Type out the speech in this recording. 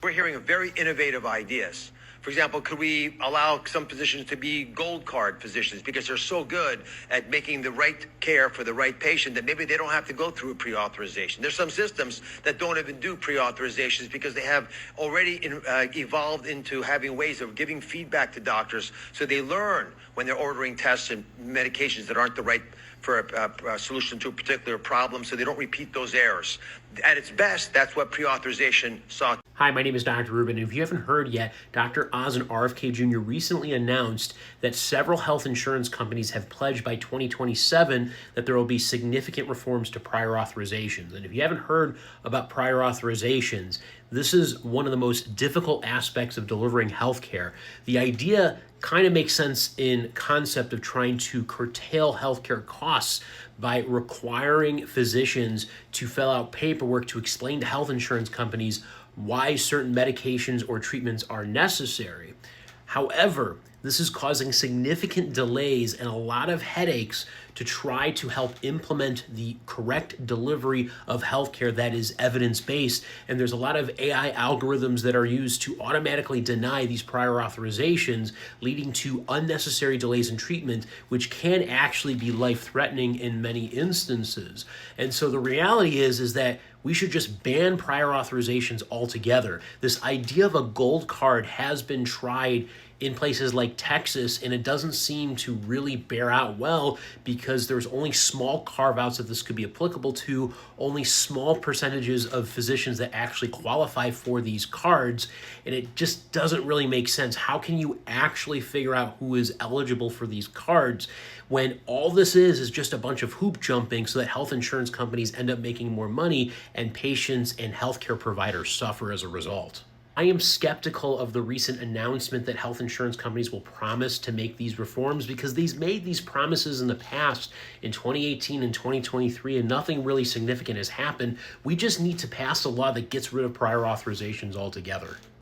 We're hearing of very innovative ideas. For example, could we allow some physicians to be gold card physicians because they're so good at making the right care for the right patient that maybe they don't have to go through a pre-authorization? There's some systems that don't even do pre-authorizations because they have already evolved into having ways of giving feedback to doctors so they learn when they're ordering tests and medications that aren't the right for a solution to a particular problem, so they don't repeat those errors. At its best, that's what pre-authorization sought. Hi, my name is Dr. Rubin, and if you haven't heard yet, Dr. Oz and RFK Jr. recently announced that several health insurance companies have pledged by 2027 that there will be significant reforms to prior authorizations. And if you haven't heard about prior authorizations, this is one of the most difficult aspects of delivering healthcare. The idea kind of makes sense in concept of trying to curtail healthcare costs by requiring physicians to fill out paperwork to explain to health insurance companies why certain medications or treatments are necessary. However, this is causing significant delays and a lot of headaches to try to help implement the correct delivery of healthcare that is evidence-based. And there's a lot of AI algorithms that are used to automatically deny these prior authorizations, leading to unnecessary delays in treatment, which can actually be life-threatening in many instances. And so the reality is that we should just ban prior authorizations altogether. This idea of a gold card has been tried in places like Texas, and it doesn't seem to really bear out well because there's only small carve-outs that this could be applicable to, only small percentages of physicians that actually qualify for these cards, and it just doesn't really make sense. How can you actually figure out who is eligible for these cards when all this is just a bunch of hoop jumping so that health insurance companies end up making more money and patients and healthcare providers suffer as a result? I am skeptical of the recent announcement that health insurance companies will promise to make these reforms because they've made these promises in the past in 2018 and 2023 and nothing really significant has happened. We just need to pass a law that gets rid of prior authorizations altogether.